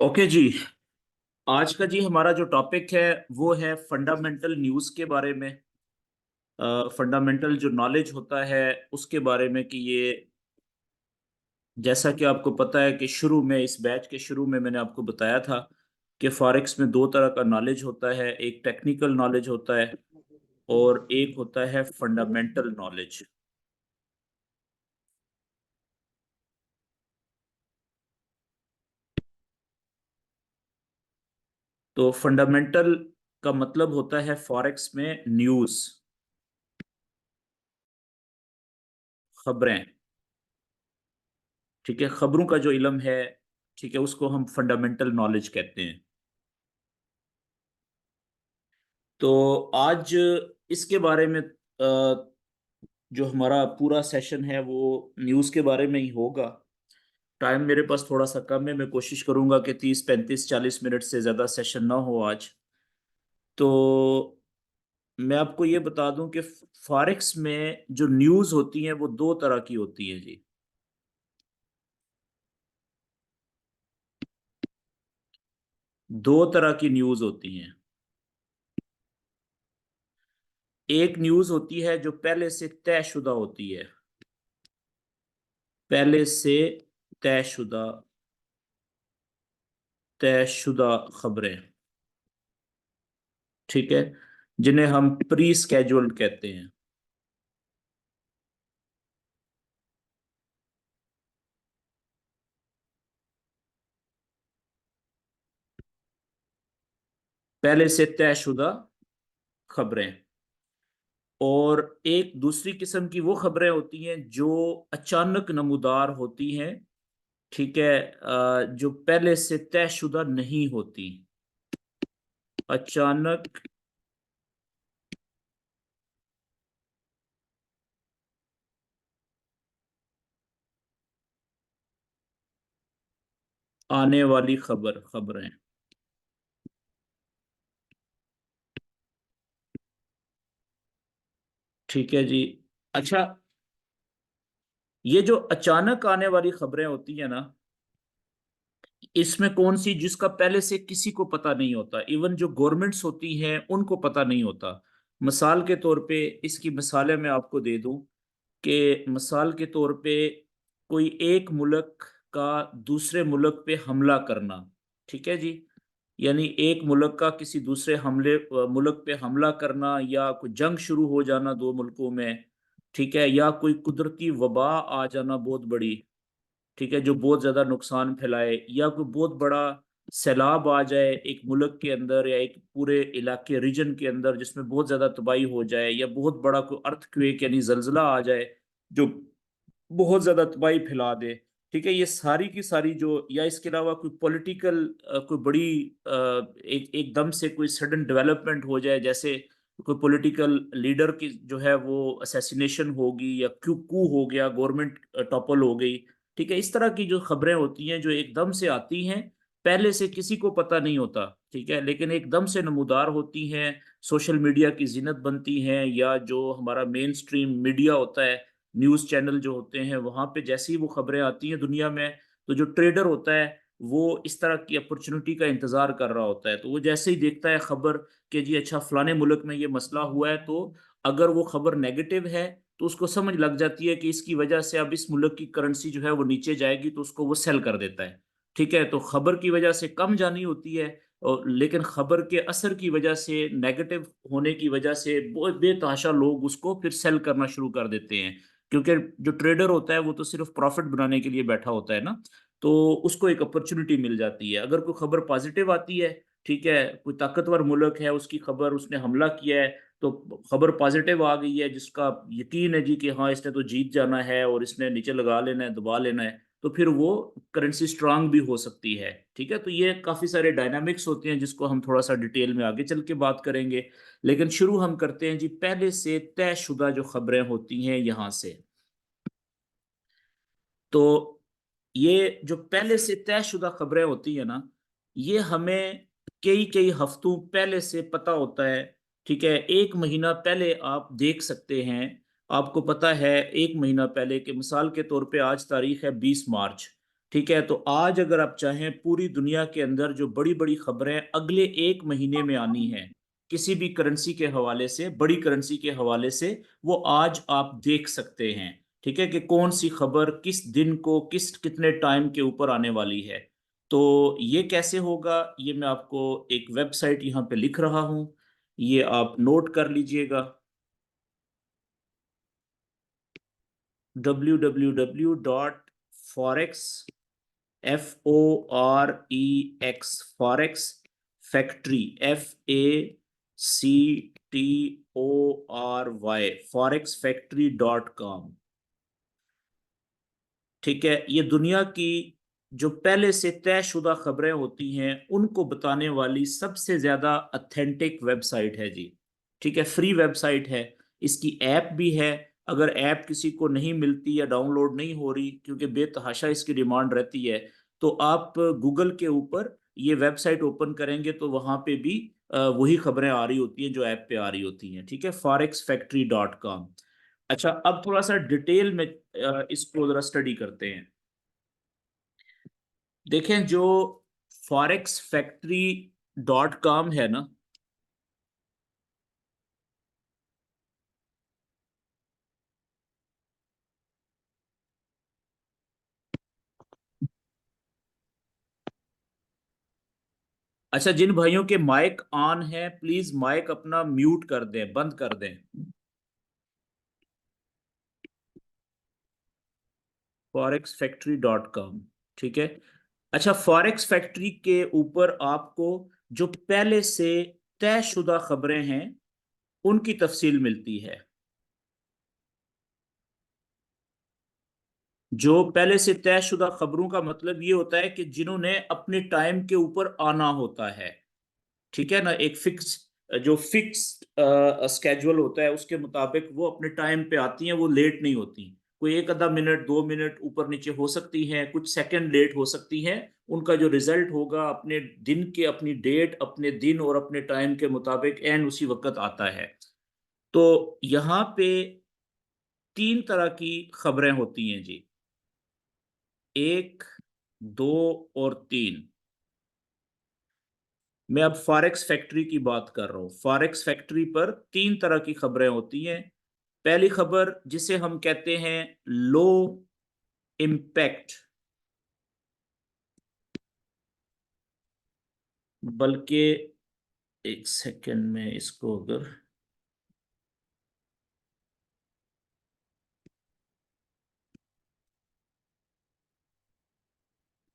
Okay जी। आज का जी हमारा जो टॉपिक है वो है फंडामेंटल न्यूज़ के बारे में। फंडामेंटल जो नॉलेज होता है उसके बारे में कि ये जैसा कि आपको पता है कि शुरू में इस बैच के शुरू में मैंने आपको बताया था कि फॉरेक्स में दो तरह का नॉलेज होता है। एक टेक्निकल नॉलेज होता है और एक होता है फंडामेंटल नॉलेज। तो फंडामेंटल का मतलब होता है फॉरेक्स में न्यूज़, खबरें। ठीक है, खबरों का जो इल्म है, ठीक है, उसको हम फंडामेंटल नॉलेज कहते हैं। तो आज इसके बारे में जो हमारा पूरा सेशन है वो न्यूज़ के बारे में ही होगा। टाइम मेरे पास थोड़ा सा कम है, मैं कोशिश करूंगा कि 30 35 40 मिनट से ज़्यादा सेशन ना हो आज। तो मैं आपको ये बता दूं कि फॉरेक्स में जो न्यूज़ होती है वो दो तरह की होती है जी। दो तरह की न्यूज़ होती हैं। एक न्यूज़ होती है जो पहले से तयशुदा होती है, पहले से तयशुदा तयशुदा खबरें। ठीक है, जिन्हें हम प्री स्केड्यूल्ड कहते हैं। पहले से तयशुदा खबरें। और एक दूसरी किस्म की वो खबरें होती हैं जो अचानक नमूदार होती हैं। ठीक है, जो पहले से तयशुदा नहीं होती, अचानक आने वाली खबरें। ठीक है जी। अच्छा, ये जो अचानक आने वाली खबरें होती है ना, इसमें कौन सी जिसका पहले से किसी को पता नहीं होता, इवन जो गवर्नमेंट्स होती हैं उनको पता नहीं होता। मिसाल के तौर पे इसकी मिसालें मैं आपको दे दूं कि मिसाल के तौर पे कोई एक मुल्क का दूसरे मुल्क पे हमला करना। ठीक है जी, यानी एक मुल्क का किसी दूसरे मुल्क पे हमला करना, या कोई जंग शुरू हो जाना दो मुल्कों में। ठीक है, या कोई कुदरती वबा आ जाना बहुत बड़ी, ठीक है, जो बहुत ज्यादा नुकसान फैलाए, या कोई बहुत बड़ा सैलाब आ जाए एक मुल्क के अंदर या एक पूरे इलाके रीजन के अंदर जिसमें बहुत ज्यादा तबाही हो जाए, या बहुत बड़ा कोई अर्थक्वेक यानी जलजला आ जाए जो बहुत ज्यादा तबाही फैला दे। ठीक है, ये सारी की सारी जो, या इसके अलावा कोई पॉलिटिकल कोई बड़ी एक एकदम से कोई सडन डेवलपमेंट हो जाए, जैसे कोई पॉलिटिकल लीडर की जो है वो असैसिनेशन होगी, या क्यू कू हो गया, गवर्नमेंट टॉपल हो गई। ठीक है, इस तरह की जो खबरें होती हैं जो एकदम से आती हैं, पहले से किसी को पता नहीं होता। ठीक है, लेकिन एकदम से नमूदार होती हैं, सोशल मीडिया की जीनत बनती हैं, या जो हमारा मेन स्ट्रीम मीडिया होता है, न्यूज़ चैनल जो होते हैं, वहां पे जैसी ही वो खबरें आती हैं दुनिया में, तो जो ट्रेडर होता है वो इस तरह की अपॉर्चुनिटी का इंतजार कर रहा होता है। तो वो जैसे ही देखता है खबर कि जी अच्छा फलाने मुल्क में ये मसला हुआ है, तो अगर वो खबर नेगेटिव है तो उसको समझ लग जाती है कि इसकी वजह से अब इस मुल्क की करेंसी जो है वो नीचे जाएगी, तो उसको वो सेल कर देता है। ठीक है, तो खबर की वजह से कम जानी होती है, और लेकिन खबर के असर की वजह से, नेगेटिव होने की वजह से बहुत बेतहाशा लोग उसको फिर सेल करना शुरू कर देते हैं। क्योंकि जो ट्रेडर होता है वो तो सिर्फ प्रॉफिट बनाने के लिए बैठा होता है ना। तो उसको एक अपॉर्चुनिटी मिल जाती है अगर कोई खबर पॉजिटिव आती है। ठीक है, कोई ताकतवर मुल्क है, उसकी खबर, उसने हमला किया है, तो खबर पॉजिटिव आ गई है जिसका यकीन है जी कि हाँ इसने तो जीत जाना है और इसने नीचे लगा लेना है, दबा लेना है, तो फिर वो करेंसी स्ट्रांग भी हो सकती है। ठीक है, तो ये काफी सारे डायनामिक्स होते हैं जिसको हम थोड़ा सा डिटेल में आगे चल के बात करेंगे। लेकिन शुरू हम करते हैं जी पहले से तयशुदा जो खबरें होती हैं यहां से। तो ये जो पहले से तयशुदा खबरें होती है ना, ये हमें कई कई हफ्तों पहले से पता होता है। ठीक है, एक महीना पहले आप देख सकते हैं। आपको पता है एक महीना पहले, कि मिसाल के तौर पे आज तारीख है 20 मार्च। ठीक है, तो आज अगर आप चाहें पूरी दुनिया के अंदर जो बड़ी बड़ी खबरें अगले एक महीने में आनी है किसी भी करेंसी के हवाले से, बड़ी करेंसी के हवाले से, वो आज आप देख सकते हैं। ठीक है, कि कौन सी खबर किस दिन को किस कितने टाइम के ऊपर आने वाली है। तो ये कैसे होगा, ये मैं आपको एक वेबसाइट यहाँ पे लिख रहा हूँ, ये आप नोट कर लीजिएगा। www.forex, Forex factory, FACTORY, forexfactory.com। ठीक है, ये दुनिया की जो पहले से तयशुदा खबरें होती हैं उनको बताने वाली सबसे ज्यादा ऑथेंटिक वेबसाइट है जी। ठीक है, फ्री वेबसाइट है, इसकी ऐप भी है। अगर ऐप किसी को नहीं मिलती या डाउनलोड नहीं हो रही, क्योंकि बेतहाशा इसकी डिमांड रहती है, तो आप गूगल के ऊपर ये वेबसाइट ओपन करेंगे तो वहां पे भी वही खबरें आ रही होती हैं जो ऐप पे आ रही होती हैं। ठीक है, forexfactory.com। अच्छा, अब थोड़ा सा डिटेल में इसको जरा स्टडी करते हैं। देखें, जो forex factory.com है ना, अच्छा, जिन भाइयों के माइक ऑन है प्लीज माइक अपना म्यूट कर दें, बंद कर दें। forexfactory.com। ठीक है। अच्छा, फॉरेक्स फैक्ट्री के ऊपर आपको जो पहले से तयशुदा खबरें हैं उनकी तफसील मिलती है। जो पहले से तयशुदा खबरों का मतलब ये होता है कि जिन्होंने अपने टाइम के ऊपर आना होता है। ठीक है ना, एक फिक्स, जो फिक्स स्केड्यूल होता है उसके मुताबिक वो अपने टाइम पे आती हैं, वो लेट नहीं होती। कोई एक आधा मिनट 2 मिनट ऊपर नीचे हो सकती है, कुछ सेकंड लेट हो सकती है। उनका जो रिजल्ट होगा अपने दिन के, अपनी डेट, अपने दिन और अपने टाइम के मुताबिक एन उसी वक्त आता है। तो यहाँ पे तीन तरह की खबरें होती हैं जी, एक, दो और तीन। मैं अब फॉरेक्स फैक्ट्री की बात कर रहा हूँ। फॉरेक्स फैक्ट्री पर तीन तरह की खबरें होती हैं। पहली खबर जिसे हम कहते हैं लो इम्पैक्ट, बल्कि एक सेकंड में इसको अगर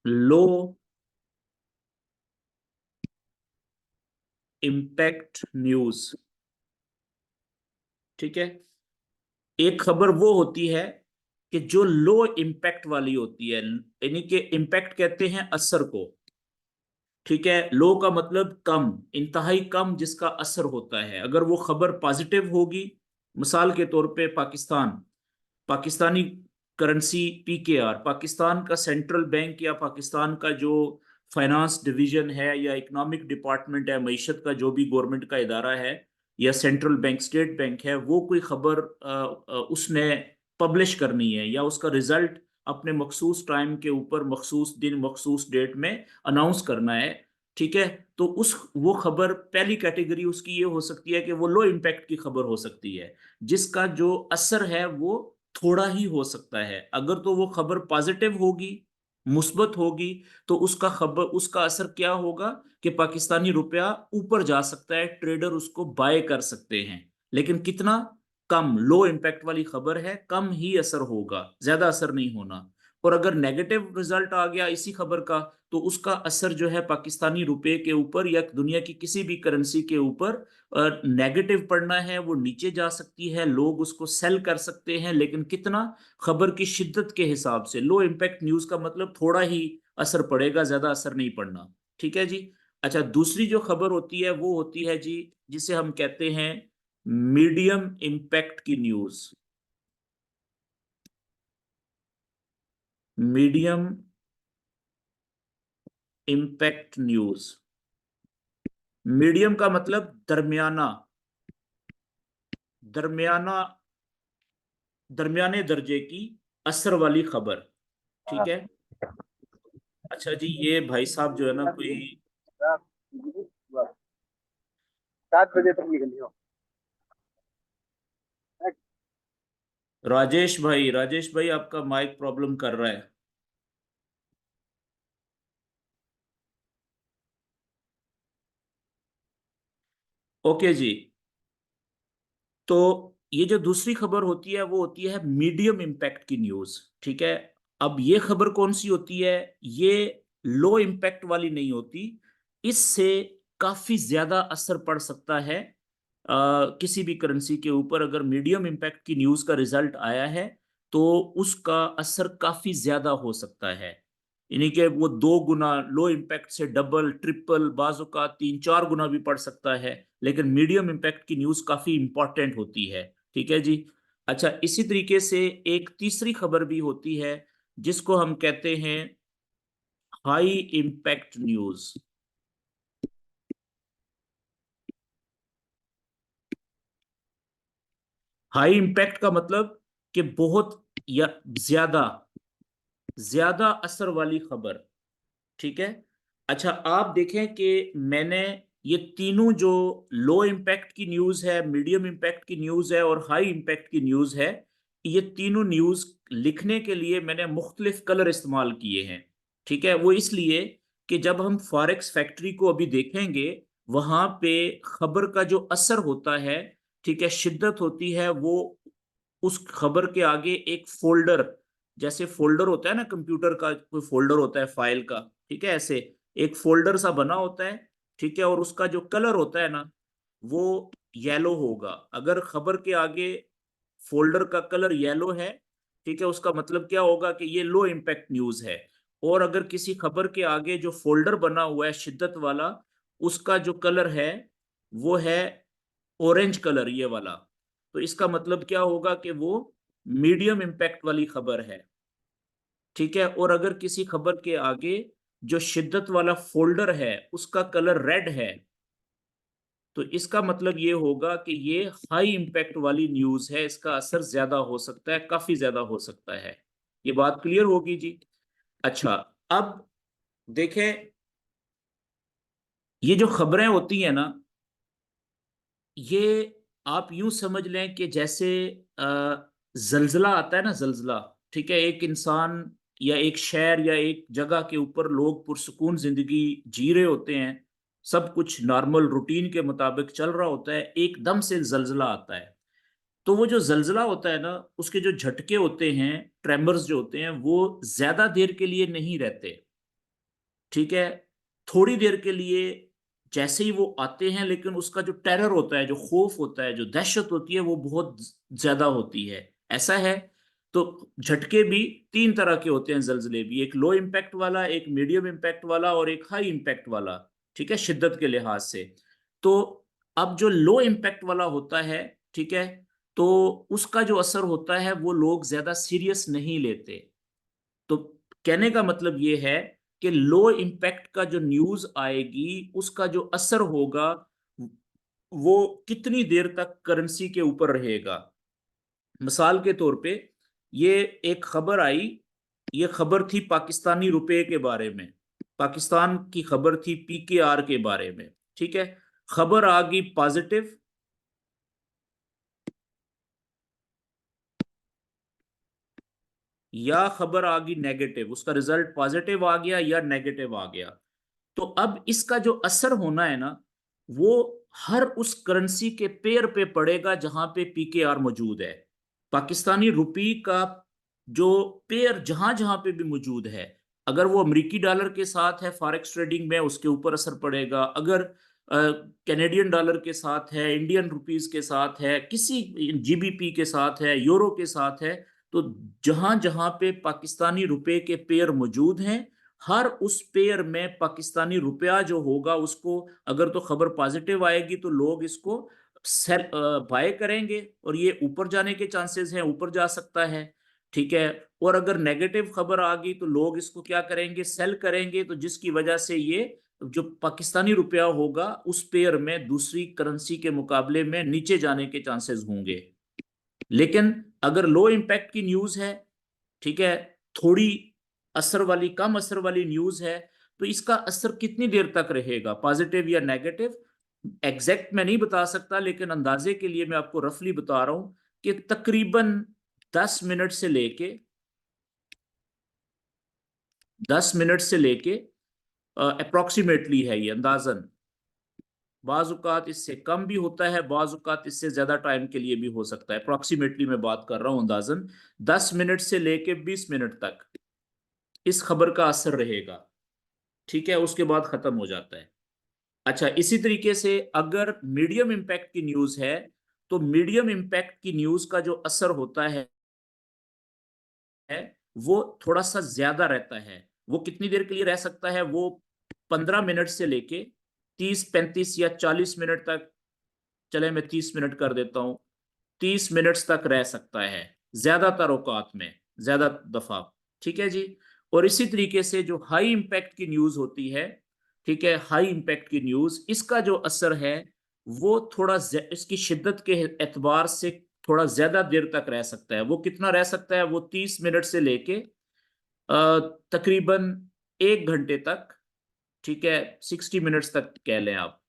लो इम्पैक्ट न्यूज। ठीक है, एक खबर वो होती है कि जो लो इम्पैक्ट वाली होती है, यानी कि इम्पैक्ट कहते हैं असर को। ठीक है, लो का मतलब कम, इंतहाई कम जिसका असर होता है। अगर वो खबर पॉजिटिव होगी, मिसाल के तौर पे पाकिस्तान, पाकिस्तानी करेंसी PKR, पाकिस्तान का सेंट्रल बैंक या पाकिस्तान का जो फाइनेंस डिवीजन है या इकोनॉमिक डिपार्टमेंट है, मईशत का जो भी गवर्नमेंट का इदारा है या सेंट्रल बैंक, स्टेट बैंक है, वो कोई खबर उसने पब्लिश करनी है या उसका रिजल्ट अपने मखसूस टाइम के ऊपर, मखसूस दिन, मखसूस डेट में अनाउंस करना है। ठीक है, तो उस वो खबर पहली कैटेगरी उसकी ये हो सकती है कि वो लो इम्पैक्ट की खबर हो सकती है, जिसका जो असर है वो थोड़ा ही हो सकता है। अगर तो वो खबर पॉजिटिव होगी, मुस्बत होगी, तो उसका असर क्या होगा कि पाकिस्तानी रुपया ऊपर जा सकता है, ट्रेडर उसको बाय कर सकते हैं। लेकिन कितना, कम। लो इम्पैक्ट वाली खबर है, कम ही असर होगा, ज्यादा असर नहीं होना। और अगर नेगेटिव रिजल्ट आ गया इसी खबर का, तो उसका असर जो है पाकिस्तानी रुपए के ऊपर या दुनिया की किसी भी करेंसी के ऊपर नेगेटिव पड़ना है। वो नीचे जा सकती है, लोग उसको सेल कर सकते हैं, लेकिन कितना, खबर की शिद्दत के हिसाब से। लो इम्पैक्ट न्यूज का मतलब थोड़ा ही असर पड़ेगा, ज्यादा असर नहीं पड़ना। ठीक है जी। अच्छा, दूसरी जो खबर होती है वो होती है जी, जिसे हम कहते हैं मीडियम इम्पैक्ट की news. Medium impact news, medium का मतलब दरमियाना, दरमियाना, दरमियाने दर्जे की असर वाली खबर। ठीक है, अच्छा जी, ये भाई साहब जो है ना कोई 7 बजे तक निकलियो। राजेश भाई आपका माइक प्रॉब्लम कर रहा है। ओके जी। तो ये जो दूसरी खबर होती है वो होती है मीडियम इम्पैक्ट की न्यूज। ठीक है। अब ये खबर कौन सी होती है? ये लो इम्पैक्ट वाली नहीं होती। इससे काफी ज्यादा असर पड़ सकता है किसी भी करेंसी के ऊपर। अगर मीडियम इम्पैक्ट की न्यूज का रिजल्ट आया है तो उसका असर काफी ज्यादा हो सकता है। यानी कि वो 2 गुना, लो इम्पैक्ट से डबल ट्रिपल, बाजू का 3-4 गुना भी पड़ सकता है। लेकिन मीडियम इम्पैक्ट की न्यूज काफी इंपॉर्टेंट होती है। ठीक है जी। अच्छा, इसी तरीके से एक तीसरी खबर भी होती है जिसको हम कहते हैं high impact news. High impact का मतलब कि बहुत या ज्यादा ज्यादा असर वाली खबर। ठीक है। अच्छा, आप देखें कि मैंने ये तीनों जो लो इम्पैक्ट की न्यूज है, मीडियम इम्पैक्ट की न्यूज है और हाई इम्पैक्ट की न्यूज है, ये तीनों न्यूज लिखने के लिए मैंने मुख्तलिफ कलर इस्तेमाल किए हैं। ठीक है। वो इसलिए कि जब हम फॉरेक्स फैक्ट्री को अभी देखेंगे, वहां पे खबर का जो असर होता है, ठीक है, शिद्दत होती है, वो उस खबर के आगे एक फोल्डर, जैसे फोल्डर होता है ना कंप्यूटर का, कोई फोल्डर होता है फाइल का, ठीक है, ऐसे एक फोल्डर सा बना होता है। ठीक है। और उसका जो कलर होता है ना, वो येलो होगा। अगर खबर के आगे फोल्डर का कलर येलो है, ठीक है, उसका मतलब क्या होगा कि ये लो इम्पैक्ट न्यूज है। और अगर किसी खबर के आगे जो फोल्डर बना हुआ है शिद्दत वाला, उसका जो कलर है वो है ऑरेंज कलर, ये वाला, तो इसका मतलब क्या होगा कि वो मीडियम इम्पैक्ट वाली खबर है। ठीक है। और अगर किसी खबर के आगे जो शिद्दत वाला फोल्डर है उसका कलर रेड है, तो इसका मतलब ये होगा कि ये हाई इम्पैक्ट वाली न्यूज है, इसका असर ज्यादा हो सकता है, काफी ज्यादा हो सकता है। ये बात क्लियर होगी जी। अच्छा, अब देखें, ये जो खबरें होती है ना, ये आप यूं समझ लें कि जैसे जलजला आता है ना, जलजला। ठीक है। एक इंसान या एक शहर या एक जगह के ऊपर लोग पुरसुकून जिंदगी जी रहे होते हैं, सब कुछ नॉर्मल रूटीन के मुताबिक चल रहा होता है, एकदम से जलजला आता है। तो वो जो जलजला होता है ना, उसके जो झटके होते हैं, ट्रेमर्स जो होते हैं, वो ज्यादा देर के लिए नहीं रहते। ठीक है। थोड़ी देर के लिए जैसे ही वो आते हैं, लेकिन उसका जो टेरर होता है, जो खौफ होता है, जो दहशत होती है, वो बहुत ज्यादा होती है। ऐसा है। तो झटके भी 3 तरह के होते हैं, जलजले भी, एक लो इम्पैक्ट वाला, एक मीडियम इम्पैक्ट वाला और एक हाई इम्पैक्ट वाला। ठीक है, शिद्दत के लिहाज से। तो अब जो लो इम्पैक्ट वाला होता है, ठीक है, तो उसका जो असर होता है वो लोग ज्यादा सीरियस नहीं लेते। तो कहने का मतलब ये है कि लो इम्पैक्ट का जो न्यूज आएगी, उसका जो असर होगा वो कितनी देर तक करेंसी के ऊपर रहेगा। मिसाल के तौर पे, ये एक खबर आई, ये खबर थी पाकिस्तानी रुपए के बारे में, पाकिस्तान की खबर थी पीकेआर के बारे में। ठीक है। खबर आ गई पॉजिटिव या खबर आ गई नेगेटिव, उसका रिजल्ट पॉजिटिव आ गया या नेगेटिव आ गया। तो अब इसका जो असर होना है ना, वो हर उस करेंसी के पेयर पे पड़ेगा जहां पे पीकेआर मौजूद है। पाकिस्तानी रुपी का जो पेयर जहां जहां पे भी मौजूद है, अगर वो अमेरिकी डॉलर के साथ है फॉरेक्स ट्रेडिंग में, उसके ऊपर असर पड़ेगा। अगर कैनेडियन डॉलर के साथ है, इंडियन रुपीस के साथ है, किसी जीबीपी के साथ है, यूरो के साथ है, तो जहां जहां पे पाकिस्तानी रुपए के पेयर मौजूद हैं, हर उस पेयर में पाकिस्तानी रुपया जो होगा उसको, अगर तो खबर पॉजिटिव आएगी तो लोग इसको सेल बाय करेंगे और ये ऊपर जाने के चांसेस हैं, ऊपर जा सकता है। ठीक है। और अगर नेगेटिव खबर आ गई तो लोग इसको क्या करेंगे, सेल करेंगे, तो जिसकी वजह से ये जो पाकिस्तानी रुपया होगा उस पेयर में दूसरी करेंसी के मुकाबले में नीचे जाने के चांसेस होंगे। लेकिन अगर लो इम्पैक्ट की न्यूज है, ठीक है, थोड़ी असर वाली, कम असर वाली न्यूज है, तो इसका असर कितनी देर तक रहेगा, पॉजिटिव या नेगेटिव, एग्जैक्ट मैं नहीं बता सकता, लेकिन अंदाजे के लिए मैं आपको रफली बता रहा हूं कि तकरीबन 10 मिनट से लेके 10 मिनट से लेके अप्रोक्सीमेटली है ये अंदाजन। बाजुकात इससे कम भी होता है, बाजुकात इससे ज्यादा टाइम के लिए भी हो सकता है। अप्रोक्सीमेटली मैं बात कर रहा हूं अंदाजन 10 मिनट से लेके 20 मिनट तक इस खबर का असर रहेगा। ठीक है, उसके बाद खत्म हो जाता है। अच्छा, इसी तरीके से अगर मीडियम इम्पैक्ट की न्यूज है, तो मीडियम इम्पैक्ट की न्यूज का जो असर होता है वो थोड़ा सा ज्यादा रहता है। वो कितनी देर के लिए रह सकता है, वो 15 मिनट से लेके 30, 35 या 40 मिनट तक, चले मैं 30 मिनट कर देता हूं, 30 मिनट तक रह सकता है ज्यादातर औकात में, ज्यादा दफा। ठीक है जी। और इसी तरीके से जो हाई इंपैक्ट की न्यूज होती है, ठीक है, हाई इंपैक्ट की न्यूज, इसका जो असर है वो थोड़ा इसकी शिद्दत के एतबार से थोड़ा ज्यादा देर तक रह सकता है। वो कितना रह सकता है, वो 30 मिनट से लेके तकरीबन 1 घंटे तक। ठीक है, 60 मिनट्स तक कह लें आप।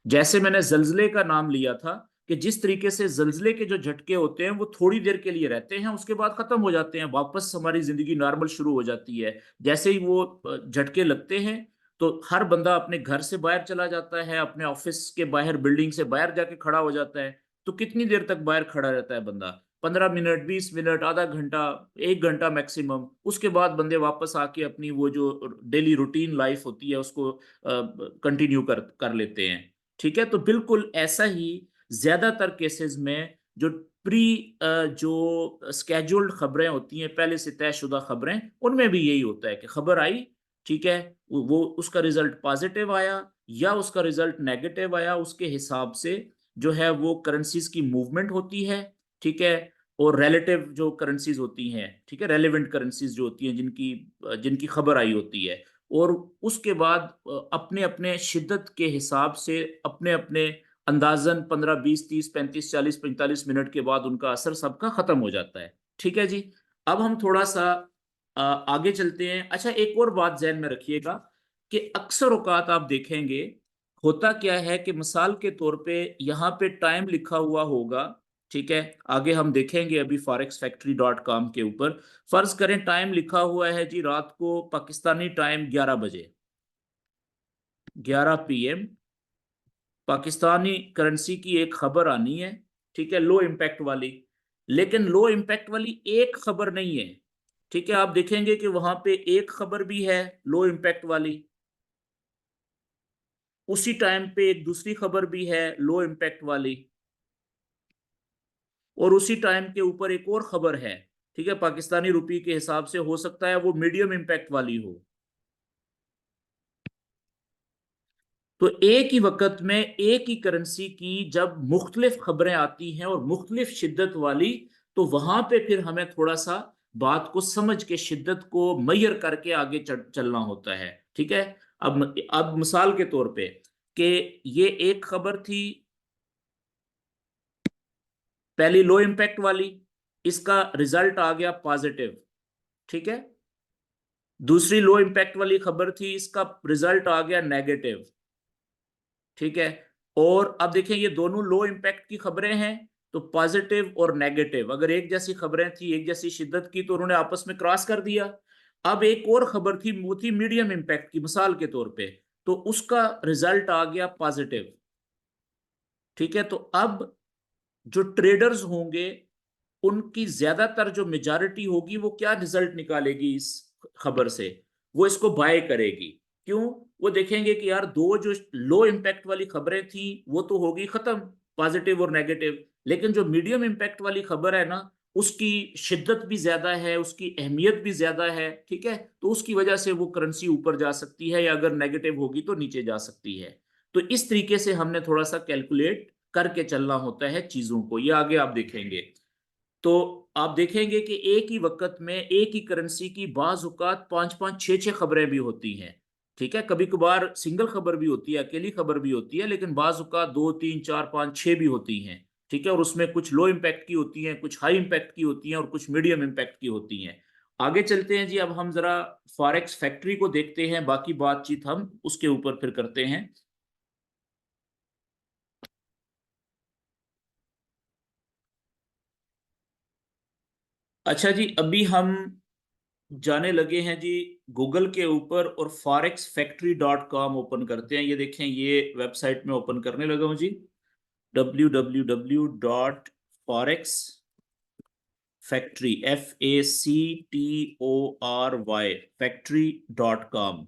जैसे मैंने जल्जले का नाम लिया था, कि जिस तरीके से जल्जले के जो झटके होते हैं वो थोड़ी देर के लिए रहते हैं, उसके बाद खत्म हो जाते हैं, वापस हमारी जिंदगी नॉर्मल शुरू हो जाती है। जैसे ही वो झटके लगते हैं, तो हर बंदा अपने घर से बाहर चला जाता है, अपने ऑफिस के बाहर, बिल्डिंग से बाहर जाके खड़ा हो जाता है। तो कितनी देर तक बाहर खड़ा रहता है बंदा, 15 मिनट, 20 मिनट, आधा घंटा, 1 घंटा मैक्सिमम। उसके बाद बंदे वापस आके अपनी वो जो डेली रूटीन लाइफ होती है उसको कंटिन्यू कर कर लेते हैं। ठीक है, तो बिल्कुल ऐसा ही ज्यादातर केसेस में जो प्री जो स्केड्यूल्ड खबरें होती हैं, पहले से तयशुदा खबरें, उनमें भी यही होता है कि खबर आई, ठीक है, वो उसका रिजल्ट पॉजिटिव आया या उसका रिजल्ट नेगेटिव आया, उसके हिसाब से जो है वो करेंसीज की मूवमेंट होती है। ठीक है, और रिलेटिव जो करेंसीज होती हैं, ठीक है, रेलेवेंट करेंसीज जो होती हैं, जिनकी जिनकी खबर आई होती है, और उसके बाद अपने अपने शिद्दत के हिसाब से अपने अपने अंदाजन 15, 20, 30, 35, 40, 45 मिनट के बाद उनका असर सबका खत्म हो जाता है। ठीक है जी। अब हम थोड़ा सा आगे चलते हैं। अच्छा, एक और बात जहन में रखिएगा कि अक्सर औकात आप देखेंगे होता क्या है कि मिसाल के तौर पे यहाँ पे टाइम लिखा हुआ होगा, ठीक है, आगे हम देखेंगे अभी forexfactory.com के ऊपर। फर्ज करें टाइम लिखा हुआ है जी रात को पाकिस्तानी टाइम 11 बजे, 11 PM, पाकिस्तानी करेंसी की एक खबर आनी है, ठीक है, लो इम्पैक्ट वाली। लेकिन लो इम्पैक्ट वाली एक खबर नहीं है। ठीक है, आप देखेंगे कि वहां पे एक खबर भी है लो इम्पैक्ट वाली, उसी टाइम पे एक दूसरी खबर भी है लो इम्पैक्ट वाली, और उसी टाइम के ऊपर एक और खबर है, ठीक है, पाकिस्तानी रुपये के हिसाब से हो सकता है वो मीडियम इम्पैक्ट वाली हो। तो एक ही वक्त में एक ही करेंसी की जब मुख्तलिफ खबरें आती हैं और मुख्तलिफ शिद्दत वाली, तो वहां पे फिर हमें थोड़ा सा बात को समझ के शिद्दत को मैयर करके आगे चलना होता है। ठीक है, अब मिसाल के तौर पे कि ये एक खबर थी पहली लो इम्पैक्ट वाली, इसका रिजल्ट आ गया पॉजिटिव। ठीक है, दूसरी लो इम्पैक्ट वाली खबर थी, इसका रिजल्ट आ गया नेगेटिव। ठीक है, और अब देखें ये दोनों लो इम्पैक्ट की खबरें हैं, तो पॉजिटिव और नेगेटिव अगर एक जैसी खबरें थी, एक जैसी शिद्दत की, तो उन्होंने आपस में क्रॉस कर दिया। अब एक और खबर थी, वो थी मीडियम इम्पैक्ट की, मिसाल के तौर पे, तो उसका रिजल्ट आ गया पॉजिटिव। ठीक है, तो अब जो ट्रेडर्स होंगे उनकी ज्यादातर जो मेजॉरिटी होगी वो क्या रिजल्ट निकालेगी इस खबर से, वो इसको बाय करेगी। क्यों? वो देखेंगे कि यार दो जो लो इम्पैक्ट वाली खबरें थी वो तो होगी खत्म, पॉजिटिव और नेगेटिव, लेकिन जो मीडियम इम्पैक्ट वाली खबर है ना, उसकी शिद्दत भी ज्यादा है, उसकी अहमियत भी ज्यादा है। ठीक है, तो उसकी वजह से वो करेंसी ऊपर जा सकती है, या अगर नेगेटिव होगी तो नीचे जा सकती है। तो इस तरीके से हमने थोड़ा सा कैलकुलेट करके चलना होता है चीजों को, ये आगे आप देखेंगे। तो आप देखेंगे कि एक ही वक्त में एक ही करेंसी की बाज औकात 5 5 6 6 खबरें भी होती हैं। ठीक है, कभी कभार सिंगल खबर भी होती है, अकेली खबर भी होती है, लेकिन बाज औकात 2 3 4 5 6 भी होती हैं। ठीक है, और उसमें कुछ लो इम्पैक्ट की होती हैं, कुछ हाई इम्पैक्ट की होती हैं और कुछ मीडियम इम्पैक्ट की होती हैं। आगे चलते हैं जी, अब हम जरा फॉरेक्स फैक्ट्री को देखते हैं, बाकी बातचीत हम उसके ऊपर फिर करते हैं। अच्छा जी, अभी हम जाने लगे हैं जी गूगल के ऊपर और forex factory.com ओपन करते हैं। ये देखें, ये वेबसाइट में ओपन करने लगा हूं जी, www.forexfactory FACTORY factory.com।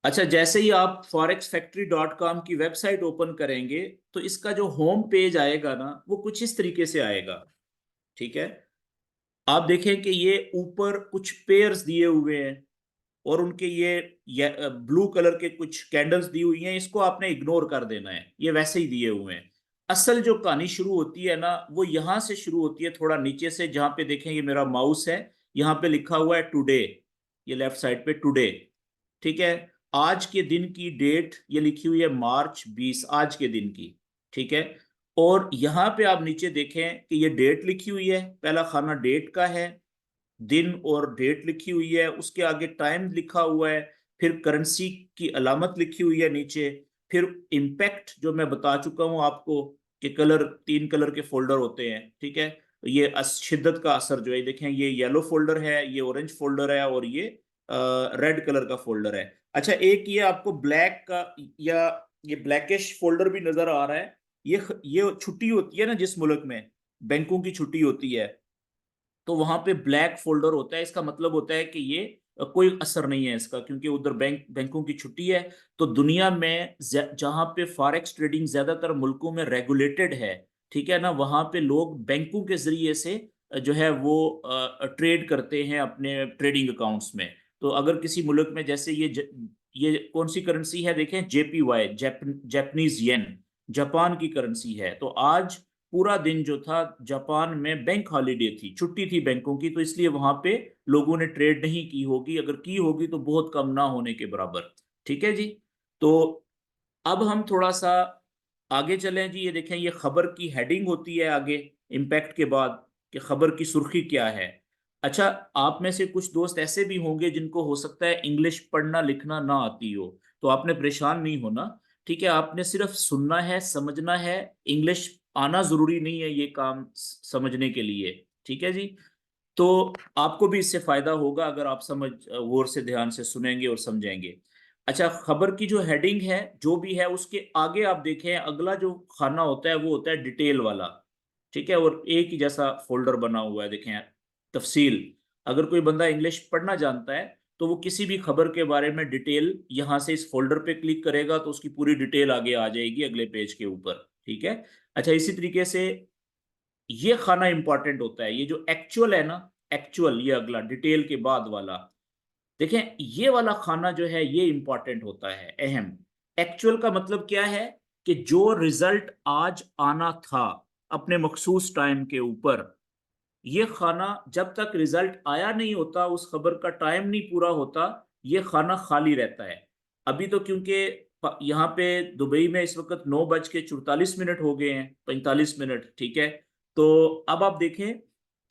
अच्छा, जैसे ही आप forex factory.com की वेबसाइट ओपन करेंगे तो इसका जो होम पेज आएगा ना, वो कुछ इस तरीके से आएगा। ठीक है, आप देखें कि ये ऊपर कुछ पेयर्स दिए हुए हैं और उनके ये ब्लू कलर के कुछ कैंडल्स दी हुई हैं, इसको आपने इग्नोर कर देना है, ये वैसे ही दिए हुए हैं। असल जो कहानी शुरू होती है ना, वो यहां से शुरू होती है, थोड़ा नीचे से, जहां पे देखें ये मेरा माउस है, यहाँ पे लिखा हुआ है टुडे, ये लेफ्ट साइड पे टुडे। ठीक है, आज के दिन की डेट ये लिखी हुई है मार्च 20, आज के दिन की। ठीक है, और यहाँ पे आप नीचे देखें कि ये डेट लिखी हुई है, पहला खाना डेट का है, दिन और डेट लिखी हुई है, उसके आगे टाइम लिखा हुआ है, फिर करेंसी की अलामत लिखी हुई है नीचे, फिर इम्पैक्ट जो मैं बता चुका हूं आपको कि कलर, 3 कलर के फोल्डर होते हैं। ठीक है, ये शिद्दत का असर जो है, देखें ये येलो फोल्डर है, ये ऑरेंज फोल्डर है और ये रेड कलर का फोल्डर है। अच्छा, एक ये आपको ब्लैक का या ये ब्लैकिश फोल्डर भी नजर आ रहा है, ये छुट्टी होती है ना जिस मुल्क में, बैंकों की छुट्टी होती है, तो वहां पे ब्लैक फोल्डर होता है, इसका मतलब होता है कि ये कोई असर नहीं है इसका, क्योंकि उधर बैंकों की छुट्टी है। तो दुनिया में जहां पे फॉरेक्स ट्रेडिंग ज्यादातर मुल्कों में रेगुलेटेड है, ठीक है ना, वहां पे लोग बैंकों के जरिए से जो है वो ट्रेड करते हैं अपने ट्रेडिंग अकाउंट्स में। तो अगर किसी मुल्क में, जैसे ये कौन सी करेंसी है, देखें JPY, जापानीज येन, जापान की करेंसी है। तो आज पूरा दिन जो था जापान में बैंक हॉलीडे थी, छुट्टी थी बैंकों की, तो इसलिए वहां पे लोगों ने ट्रेड नहीं की होगी, अगर की होगी तो बहुत कम, ना होने के बराबर। ठीक है जी, तो अब हम थोड़ा सा आगे चलें जी। ये देखें, ये खबर की हेडिंग होती है आगे इम्पैक्ट के बाद, कि खबर की सुर्खी क्या है। अच्छा, आप में से कुछ दोस्त ऐसे भी होंगे जिनको हो सकता है इंग्लिश पढ़ना लिखना ना आती हो, तो आपने परेशान नहीं होना। ठीक है, आपने सिर्फ सुनना है, समझना है, इंग्लिश आना जरूरी नहीं है ये काम समझने के लिए। ठीक है जी, तो आपको भी इससे फायदा होगा अगर आप समझ गौर से ध्यान से सुनेंगे और समझेंगे। अच्छा, खबर की जो हेडिंग है जो भी है, उसके आगे आप देखें अगला जो खाना होता है वो होता है डिटेल वाला। ठीक है, और एक ही जैसा फोल्डर बना हुआ है, देखें तफसील। अगर कोई बंदा इंग्लिश पढ़ना जानता है तो वो किसी भी खबर के बारे में डिटेल यहाँ से इस फोल्डर पे क्लिक करेगा तो उसकी पूरी डिटेल आगे आ जाएगी अगले पेज के ऊपर। ठीक है, अच्छा, इसी तरीके से ये खाना इंपॉर्टेंट होता है, ये जो एक्चुअल है ना, एक्चुअल, ये अगला डिटेल के बाद वाला, देखें ये वाला खाना जो है ये इंपॉर्टेंट होता है, अहम। एक्चुअल का मतलब क्या है, कि जो रिजल्ट आज आना था अपने मखसूस टाइम के ऊपर, ये खाना जब तक रिजल्ट आया नहीं होता, उस खबर का टाइम नहीं पूरा होता, ये खाना खाली रहता है। अभी तो क्योंकि यहाँ पे दुबई में इस वक्त 9:44 हो गए हैं, 45 मिनट। ठीक है, तो अब आप देखें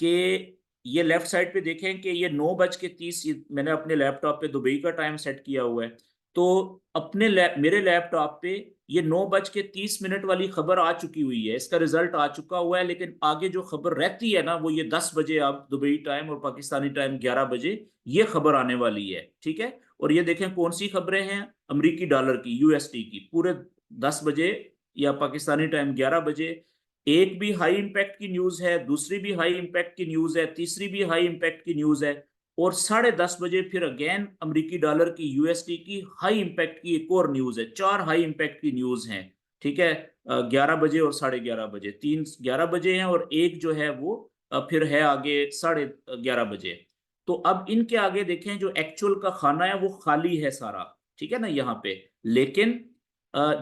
कि ये लेफ्ट साइड पे देखें कि ये 9:30, मैंने अपने लैपटॉप पे दुबई का टाइम सेट किया हुआ है, तो मेरे लैपटॉप पे ये 9:30 वाली खबर आ चुकी हुई है, इसका रिजल्ट आ चुका हुआ है। लेकिन आगे जो खबर रहती है ना, वो ये 10 बजे, आप दुबई टाइम और पाकिस्तानी टाइम 11 बजे, ये खबर आने वाली है। ठीक है, और ये देखें कौन सी खबरें हैं, अमेरिकी डॉलर की, USD की, पूरे 10 बजे या पाकिस्तानी टाइम 11 बजे। एक भी हाई इंपैक्ट की न्यूज है, दूसरी भी हाई इंपैक्ट की न्यूज है, तीसरी भी हाई इंपैक्ट की न्यूज है, और 10:30 बजे फिर अगेन अमेरिकी डॉलर की, USD की हाई इंपैक्ट की एक और न्यूज है। 4 हाई इंपैक्ट की न्यूज हैं। ठीक है, 11 बजे और 11:30 बजे, 3 11 बजे हैं, और एक जो है वो फिर है आगे 11:30 बजे। तो अब इनके आगे देखें, जो एक्चुअल का खाना है वो खाली है सारा। ठीक है ना, यहाँ पे, लेकिन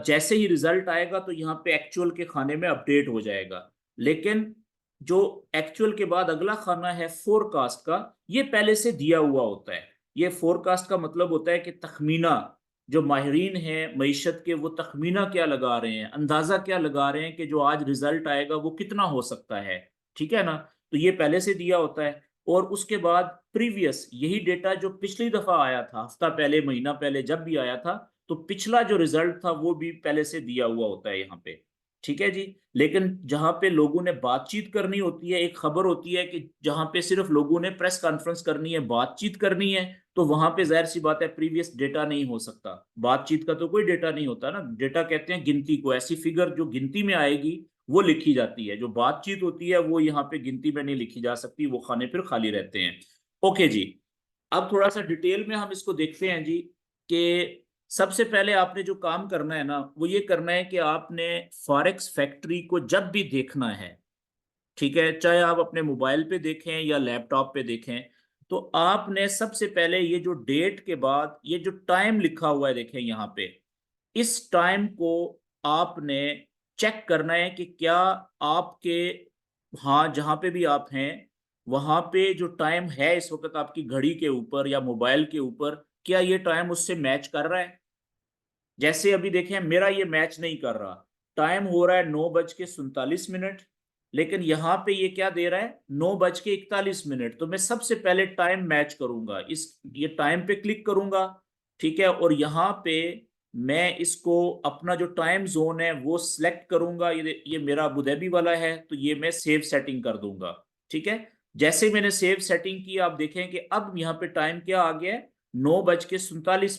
जैसे ही रिजल्ट आएगा तो यहाँ पे एक्चुअल के खाने में अपडेट हो जाएगा। लेकिन जो एक्चुअल के बाद अगला खाना है फोरकास्ट का, ये पहले से दिया हुआ होता है। ये फोरकास्ट का मतलब होता है कि तखमीना, जो माहिरीन हैं मईशत के, वो तखमीना क्या लगा रहे हैं, अंदाजा क्या लगा रहे हैं कि जो आज रिजल्ट आएगा वो कितना हो सकता है। ठीक है ना, तो ये पहले से दिया होता है। और उसके बाद प्रीवियस यही डेटा जो पिछली दफा आया था, हफ्ता पहले, महीना पहले, जब भी आया था, तो पिछला जो रिजल्ट था वो भी पहले से दिया हुआ होता है यहाँ पे। ठीक है जी। लेकिन जहां पे लोगों ने बातचीत करनी होती है, एक खबर होती है कि जहां पे सिर्फ लोगों ने प्रेस कॉन्फ्रेंस करनी है, बातचीत करनी है, तो वहां पे जाहिर सी बात है प्रीवियस डेटा नहीं हो सकता। बातचीत का तो कोई डेटा नहीं होता ना। डेटा कहते हैं गिनती को, ऐसी फिगर जो गिनती में आएगी वो लिखी जाती है। जो बातचीत होती है वो यहाँ पे गिनती में नहीं लिखी जा सकती, वो खाने फिर खाली रहते हैं। ओके जी। अब थोड़ा सा डिटेल में हम इसको देखते हैं जी, कि सबसे पहले आपने जो काम करना है ना, वो ये करना है कि आपने फॉरेक्स फैक्ट्री को जब भी देखना है, ठीक है, चाहे आप अपने मोबाइल पे देखें या लैपटॉप पे देखें, तो आपने सबसे पहले ये जो डेट के बाद ये जो टाइम लिखा हुआ है देखें यहाँ पे, इस टाइम को आपने चेक करना है कि क्या आपके, हाँ, जहां पे भी आप हैं वहां पे जो टाइम है इस वक्त आपकी घड़ी के ऊपर या मोबाइल के ऊपर, क्या ये टाइम उससे मैच कर रहा है। जैसे अभी देखें मेरा ये मैच नहीं कर रहा, टाइम हो रहा है 9:47, लेकिन यहाँ पे ये क्या दे रहा है, 9:41। तो मैं सबसे पहले टाइम मैच करूंगा, इस ये टाइम पे क्लिक करूंगा। ठीक है, और यहाँ पे मैं इसको अपना जो टाइम जोन है वो सिलेक्ट करूंगा। ये मेरा अबू धाबी वाला है, तो ये मैं सेव सेटिंग कर दूंगा। ठीक है, जैसे मैंने सेव सेटिंग की, आप देखें कि अब यहाँ पे टाइम क्या आ गया है, 9:47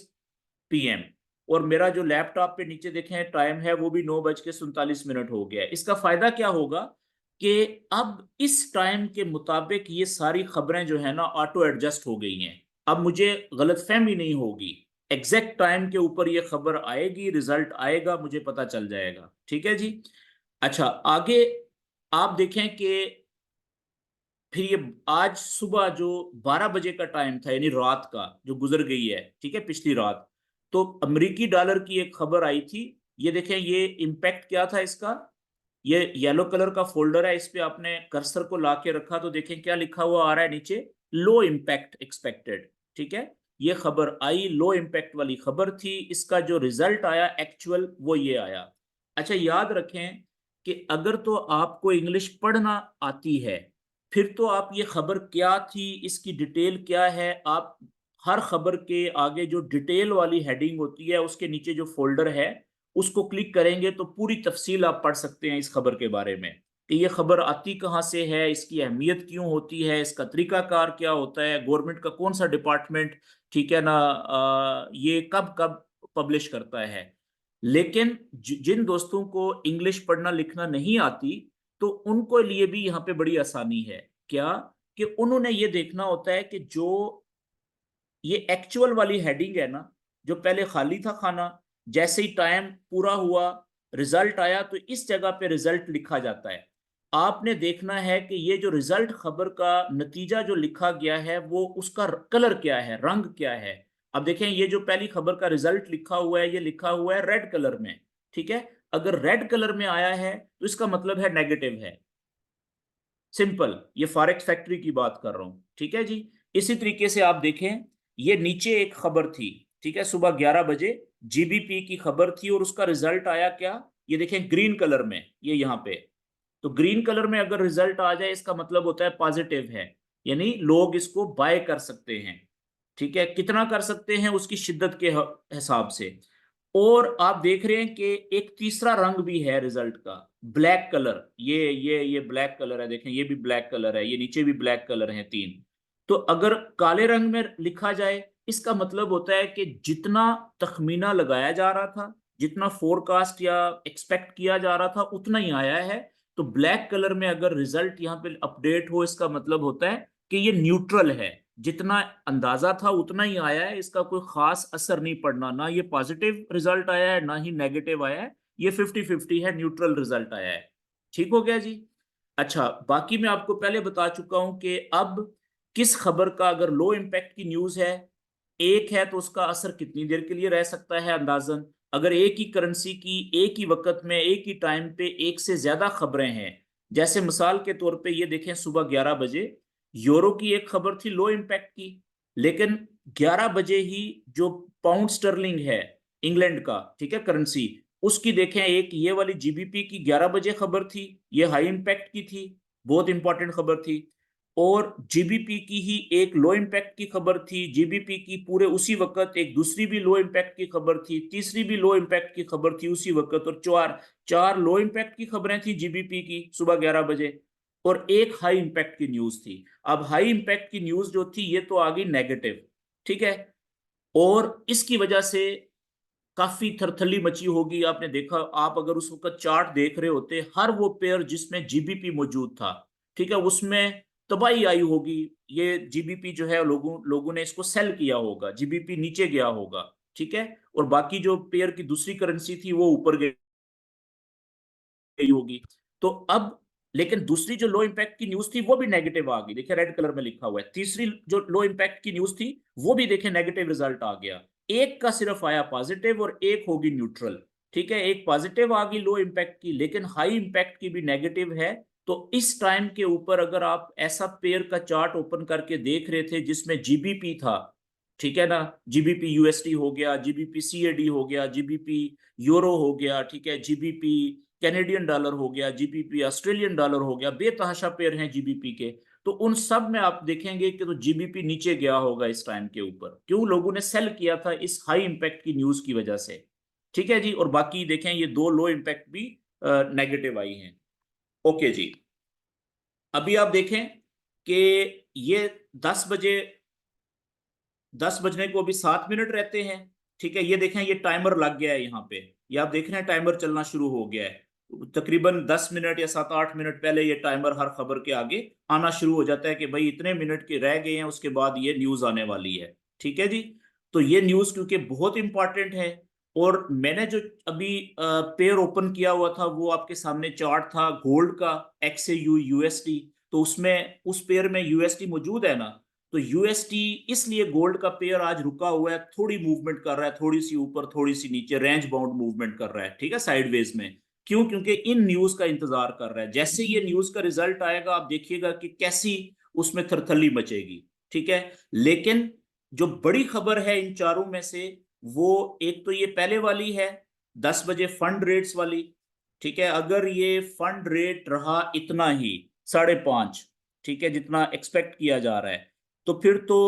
PM। और मेरा जो लैपटॉप पे नीचे देखें टाइम है वो भी 9:47 हो गया है। इसका फायदा क्या होगा कि अब इस टाइम के मुताबिक ये सारी खबरें जो है ना ऑटो एडजस्ट हो गई हैं। अब मुझे गलतफहमी नहीं होगी, एग्जैक्ट टाइम के ऊपर ये खबर आएगी, रिजल्ट आएगा, मुझे पता चल जाएगा। ठीक है जी। अच्छा, आगे आप देखें कि फिर ये आज सुबह जो 12 बजे का टाइम था, यानी रात का जो गुजर गई है, ठीक है, पिछली रात, तो अमेरिकी डॉलर की एक खबर आई थी। ये देखें, ये इम्पैक्ट क्या था इसका, ये येलो कलर का फोल्डर है, इस पे आपने कर्सर को लाके रखा तो देखें क्या लिखा हुआ आ रहा है नीचे, लो इम्पैक्ट एक्सपेक्टेड। ठीक है, ये खबर आई, लो इम्पैक्ट वाली खबर थी, इसका जो रिजल्ट आया एक्चुअल वो ये आया। अच्छा, याद रखें कि अगर तो आपको इंग्लिश पढ़ना आती है, फिर तो आप ये खबर क्या थी, इसकी डिटेल क्या है, आप हर खबर के आगे जो डिटेल वाली हेडिंग होती है उसके नीचे जो फोल्डर है उसको क्लिक करेंगे तो पूरी तफसील आप पढ़ सकते हैं इस खबर के बारे में, कि ये खबर आती कहाँ से है, इसकी अहमियत क्यों होती है, इसका तरीकाकार क्या होता है, गवर्नमेंट का कौन सा डिपार्टमेंट, ठीक है ना, ये कब कब पब्लिश करता है। लेकिन जिन दोस्तों को इंग्लिश पढ़ना लिखना नहीं आती, तो उनको लिए भी यहाँ पे बड़ी आसानी है। क्या, कि उन्होंने ये देखना होता है कि जो ये एक्चुअल वाली हेडिंग है ना, जो पहले खाली था खाना, जैसे ही टाइम पूरा हुआ, रिजल्ट आया, तो इस जगह पे रिजल्ट लिखा जाता है। आपने देखना है कि ये जो रिजल्ट खबर का नतीजा जो लिखा गया है वो उसका कलर क्या है, रंग क्या है। अब देखें, ये जो पहली खबर का रिजल्ट लिखा हुआ है, ये लिखा हुआ है रेड कलर में। ठीक है, अगर रेड कलर में आया है तो इसका मतलब है नेगेटिव है। सिंपल, ये फॉरेक्स फैक्ट्री की बात कर रहा हूं। ठीक है जी। इसी तरीके से आप देखें, ये नीचे एक खबर थी, ठीक है, सुबह 11 बजे जीबीपी की खबर थी, और उसका रिजल्ट आया क्या, ये देखें ग्रीन कलर में, ये यहाँ पे। तो ग्रीन कलर में अगर रिजल्ट आ जाए इसका मतलब होता है पॉजिटिव है, यानी लोग इसको बाय कर सकते हैं। ठीक है, कितना कर सकते हैं उसकी शिद्दत के हिसाब से। और आप देख रहे हैं कि एक तीसरा रंग भी है रिजल्ट का, ब्लैक कलर। ये ब्लैक कलर है, देखें ये भी ब्लैक कलर है, ये नीचे भी ब्लैक कलर है, तीन। तो अगर काले रंग में लिखा जाए, इसका मतलब होता है कि जितना तखमीना लगाया जा रहा था, जितना फोरकास्ट या एक्सपेक्ट किया जा रहा था, उतना ही आया है। तो ब्लैक कलर में अगर रिजल्ट यहाँ पे अपडेट हो, इसका मतलब होता है कि ये न्यूट्रल है, जितना अंदाजा था उतना ही आया है, इसका कोई खास असर नहीं पड़ना, ना ये पॉजिटिव रिजल्ट आया है ना ही नेगेटिव आया है, ये 50-50 है, न्यूट्रल रिजल्ट आया है। ठीक हो गया जी। अच्छा, बाकी मैं आपको पहले बता चुका हूं कि अब किस खबर का अगर लो इम्पैक्ट की न्यूज है, एक है, तो उसका असर कितनी देर के लिए रह सकता है अंदाजन। अगर एक ही करेंसी की एक ही वक्त में एक ही टाइम पे एक से ज्यादा खबरें हैं, जैसे मिसाल के तौर पे ये देखें, सुबह 11 बजे यूरो की एक खबर थी लो इम्पैक्ट की, लेकिन 11 बजे ही जो पाउंड स्टर्लिंग है इंग्लैंड का, ठीक है, करेंसी उसकी देखें, एक ये वाली जीबीपी की 11 बजे खबर थी, ये हाई इंपैक्ट की थी, बहुत इंपॉर्टेंट खबर थी। और जीबीपी की ही एक लो इंपैक्ट की खबर थी, जीबीपी की पूरे उसी वक्त एक दूसरी भी लो इंपैक्ट की खबर थी, तीसरी भी लो इंपैक्ट की खबर थी उसी वक्त, और चार चार लो इंपैक्ट की खबरें थी जीबीपी की सुबह 11 बजे, और एक हाई इंपैक्ट की न्यूज थी। अब हाई इंपैक्ट की न्यूज जो थी ये तो आ गई नेगेटिव, ठीक है, और इसकी वजह से काफी थरथली मची होगी। आपने देखा, आप अगर उस वक्त चार्ट देख रहे होते, हर वो पेयर जिसमें जीबीपी मौजूद था, ठीक है, उसमें तबाही आई होगी। ये जीबीपी जो है लोगों लोगों ने इसको सेल किया होगा, जीबीपी नीचे गया होगा, ठीक है, और बाकी जो पेयर की दूसरी करेंसी थी वो ऊपर गई होगी। तो अब लेकिन दूसरी जो लो इंपैक्ट की न्यूज थी वो भी नेगेटिव आ गई, देखिए रेड कलर में लिखा हुआ है। तीसरी जो लो इंपैक्ट की न्यूज थी वो भी देखिए नेगेटिव रिजल्ट आ गया। एक का सिर्फ आया पॉजिटिव और एक होगी न्यूट्रल, ठीक है, एक पॉजिटिव आ गई लो इंपैक्ट की, लेकिन हाई इंपैक्ट की भी नेगेटिव है। तो इस टाइम के ऊपर अगर आप ऐसा पेयर का चार्ट ओपन करके देख रहे थे जिसमें जीबीपी था, ठीक है ना, जीबीपी यूएसडी हो गया, जीबीपी सीएडी हो गया, जीबीपी यूरो हो गया, ठीक है, जीबीपी कैनेडियन डॉलर हो गया, जीबीपी ऑस्ट्रेलियन डॉलर हो गया, बेतहाशा पेयर हैं जीबीपी के। तो उन सब में आप देखेंगे कि तो जीबीपी नीचे गया होगा इस टाइम के ऊपर, क्यों, लोगों ने सेल किया था इस हाई इंपैक्ट की न्यूज की वजह से, ठीक है जी। और बाकी देखें ये दो लो इंपैक्ट भी नेगेटिव आई हैं। ओके जी, अभी आप देखें कि ये 10 बजे, 10 बजने को अभी 7 मिनट रहते हैं, ठीक है, ये देखें ये टाइमर लग गया है यहाँ पे, ये आप देख रहे हैं टाइमर चलना शुरू हो गया है। तकरीबन 10 मिनट या 7-8 मिनट पहले ये टाइमर हर खबर के आगे आना शुरू हो जाता है कि भाई इतने मिनट के रह गए हैं, उसके बाद ये न्यूज आने वाली है, ठीक है जी। तो ये न्यूज क्योंकि बहुत इंपॉर्टेंट है, और मैंने जो अभी पेयर ओपन किया हुआ था वो आपके सामने चार्ट था गोल्ड का, XAU यूएसडी, तो उसमें उस पेयर में यूएसडी मौजूद है ना। तो यूएसटी इसलिए गोल्ड का पेयर आज रुका हुआ है, थोड़ी मूवमेंट कर रहा है, थोड़ी सी ऊपर थोड़ी सी नीचे, रेंज बाउंड मूवमेंट कर रहा है, ठीक है, साइडवेज में। क्यों, क्योंकि इन न्यूज का इंतजार कर रहा है, जैसे ये न्यूज का रिजल्ट आएगा आप देखिएगा कि कैसी उसमें थरथली मचेगी, ठीक है। लेकिन जो बड़ी खबर है इन चारों में से, वो एक तो ये पहले वाली है, 10 बजे फंड रेट्स वाली, ठीक है। अगर ये फंड रेट रहा इतना ही 5.5, ठीक है, जितना एक्सपेक्ट किया जा रहा है, तो फिर तो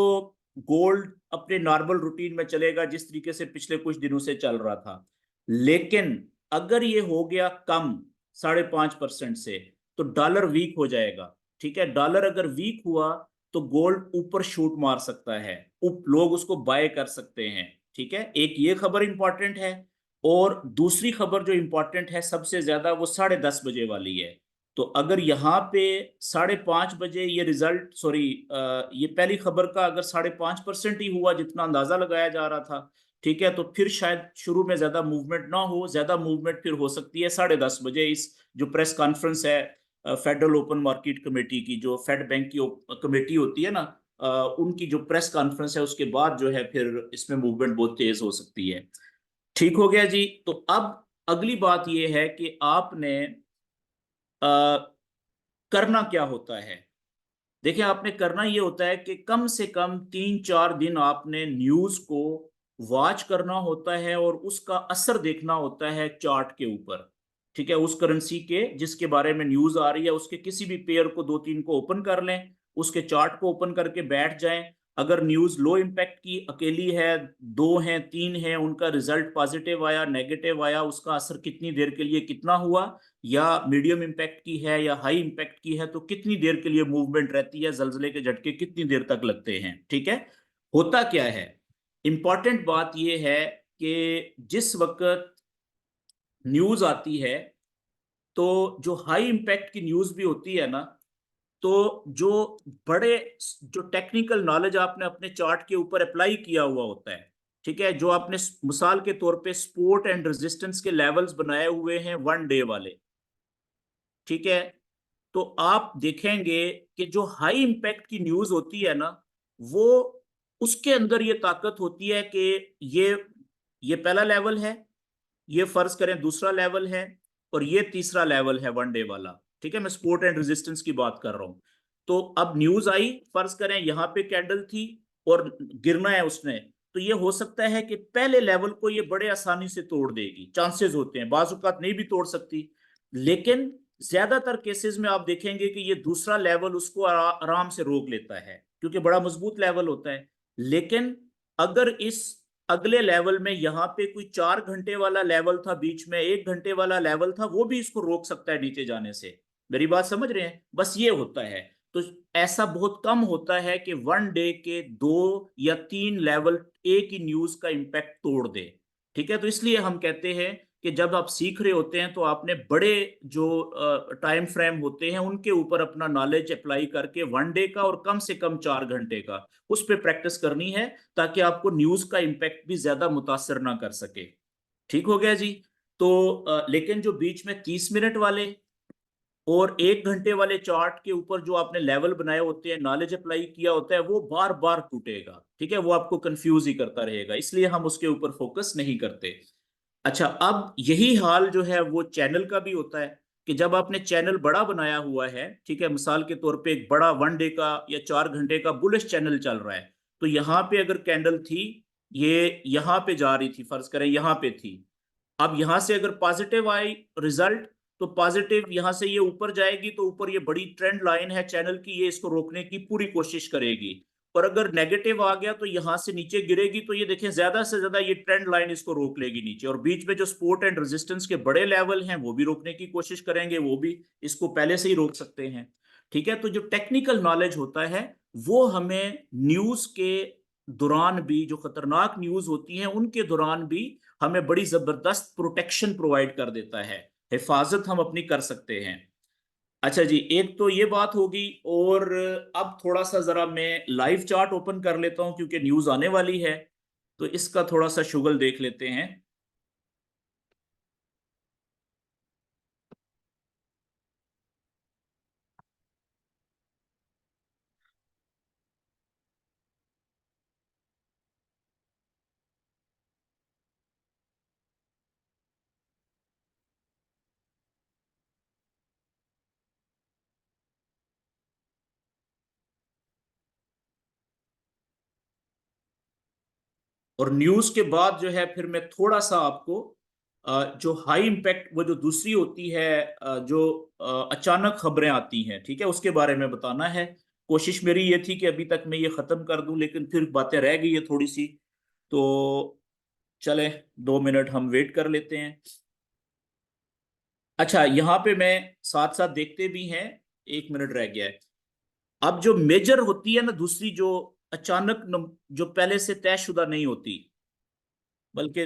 गोल्ड अपने नॉर्मल रूटीन में चलेगा जिस तरीके से पिछले कुछ दिनों से चल रहा था। लेकिन अगर ये हो गया कम 5.5% से, तो डॉलर वीक हो जाएगा, ठीक है। डॉलर अगर वीक हुआ तो गोल्ड ऊपर शूट मार सकता है, लोग उसको बाय कर सकते हैं, ठीक है। एक ये खबर इंपॉर्टेंट है, और दूसरी खबर जो इंपॉर्टेंट है सबसे ज्यादा, वो 10:30 बजे वाली है। तो अगर यहाँ पे 5:30 बजे ये रिजल्ट, सॉरी, ये पहली खबर का अगर 5.5% ही हुआ जितना अंदाजा लगाया जा रहा था, ठीक है, तो फिर शायद शुरू में ज्यादा मूवमेंट ना हो, ज्यादा मूवमेंट फिर हो सकती है 10:30 बजे, इस जो प्रेस कॉन्फ्रेंस है फेडरल ओपन मार्केट कमेटी की, जो फेड बैंक की कमेटी होती है ना, उनकी जो प्रेस कॉन्फ्रेंस है उसके बाद जो है फिर इसमें मूवमेंट बहुत तेज हो सकती है। ठीक हो गया जी। तो अब अगली बात यह है कि आपने करना क्या होता है। देखिए, आपने करना ये होता है कि कम से कम 3-4 दिन आपने न्यूज को वॉच करना होता है, और उसका असर देखना होता है चार्ट के ऊपर, ठीक है, उस करेंसी के जिसके बारे में न्यूज आ रही है, उसके किसी भी पेयर को 2-3 को ओपन कर लें, उसके चार्ट को ओपन करके बैठ जाएं। अगर न्यूज लो इंपैक्ट की अकेली है, 2 हैं 3 हैं, उनका रिजल्ट पॉजिटिव आया नेगेटिव आया, उसका असर कितनी देर के लिए कितना हुआ, या मीडियम इंपैक्ट की है या हाई इंपैक्ट की है, तो कितनी देर के लिए मूवमेंट रहती है, जलजले के झटके कितनी देर तक लगते हैं, ठीक है। होता क्या है, इंपॉर्टेंट बात यह है कि जिस वक्त न्यूज आती है, तो जो हाई इंपैक्ट की न्यूज भी होती है ना, तो जो बड़े, जो टेक्निकल नॉलेज आपने अपने चार्ट के ऊपर अप्लाई किया हुआ होता है, ठीक है, जो आपने मिसाल के तौर पे सपोर्ट एंड रेजिस्टेंस के लेवल्स बनाए हुए हैं 1 डे वाले, ठीक है, तो आप देखेंगे कि जो हाई इंपैक्ट की न्यूज होती है ना, वो उसके अंदर ये ताकत होती है कि ये पहला लेवल है, ये फर्ज करें दूसरा लेवल है, और ये तीसरा लेवल है 1 डे वाला, ठीक है, मैं सपोर्ट एंड रेजिस्टेंस की बात कर रहा हूं। तो अब न्यूज आई, फर्ज करें यहां पे कैंडल थी और गिरना है उसने, तो ये हो सकता है कि पहले लेवल को ये बड़े आसानी से तोड़ देगी, चांसेस होते हैं, बाज़ औक़ात नहीं भी तोड़ सकती, लेकिन ज्यादातर केसेस में आप देखेंगे कि ये दूसरा लेवल उसको आराम से रोक लेता है क्योंकि बड़ा मजबूत लेवल होता है। लेकिन अगर इस अगले लेवल में यहाँ पे कोई 4 घंटे वाला लेवल था, बीच में 1 घंटे वाला लेवल था, वो भी इसको रोक सकता है नीचे जाने से। मेरी बात समझ रहे हैं? बस ये होता है। तो ऐसा बहुत कम होता है कि वन डे के 2 या 3 लेवल एक ही न्यूज का इंपैक्ट तोड़ दे। ठीक है, तो इसलिए हम कहते हैं कि जब आप सीख रहे होते हैं तो आपने बड़े जो टाइम फ्रेम होते हैं उनके ऊपर अपना नॉलेज अप्लाई करके वन डे का और कम से कम 4 घंटे का उस पर प्रैक्टिस करनी है, ताकि आपको न्यूज का इंपैक्ट भी ज्यादा मुतासर ना कर सके। ठीक हो गया जी? तो लेकिन जो बीच में 30 मिनट वाले और 1 घंटे वाले चार्ट के ऊपर जो आपने लेवल बनाए होते हैं, नॉलेज अप्लाई किया होता है, वो बार बार टूटेगा। ठीक है, वो आपको कंफ्यूज ही करता रहेगा, इसलिए हम उसके ऊपर फोकस नहीं करते। अच्छा, अब यही हाल जो है वो चैनल का भी होता है कि जब आपने चैनल बड़ा बनाया हुआ है, ठीक है, मिसाल के तौर पे एक बड़ा वन डे का या 4 घंटे का बुलिश चैनल चल रहा है, तो यहाँ पे अगर कैंडल थी, ये यहाँ पे जा रही थी, फर्ज करें यहाँ पे थी, अब यहां से अगर पॉजिटिव आई रिजल्ट, तो पॉजिटिव यहां से ये ऊपर जाएगी, तो ऊपर ये बड़ी ट्रेंड लाइन है चैनल की, ये इसको रोकने की पूरी कोशिश करेगी। और अगर नेगेटिव आ गया तो यहां से नीचे गिरेगी, तो ये देखें ज्यादा से ज्यादा ये ट्रेंड लाइन इसको रोक लेगी नीचे, और बीच में जो सपोर्ट एंड रेजिस्टेंस के बड़े लेवल हैं वो भी रोकने की कोशिश करेंगे, वो भी इसको पहले से ही रोक सकते हैं। ठीक है, तो जो टेक्निकल नॉलेज होता है वो हमें न्यूज के दौरान भी, जो खतरनाक न्यूज होती हैं उनके दौरान भी हमें बड़ी जबरदस्त प्रोटेक्शन प्रोवाइड कर देता है, हिफाजत हम अपनी कर सकते हैं। अच्छा जी, एक तो ये बात होगी, और अब थोड़ा सा जरा मैं लाइव चार्ट ओपन कर लेता हूं क्योंकि न्यूज आने वाली है, तो इसका थोड़ा सा शुगल देख लेते हैं। और न्यूज के बाद जो है फिर मैं थोड़ा सा आपको जो हाई इम्पैक्ट, वो जो दूसरी होती है, जो अचानक खबरें आती हैं, ठीक है, उसके बारे में बताना है। कोशिश मेरी ये थी कि अभी तक मैं ये खत्म कर दूं, लेकिन फिर बातें रह गई है थोड़ी सी, तो चले 2 मिनट हम वेट कर लेते हैं। अच्छा, यहाँ पे मैं साथ साथ देखते भी हैं, 1 मिनट रह गया है। अब जो मेजर होती है ना दूसरी, जो अचानक जो पहले से तयशुदा नहीं होती, बल्कि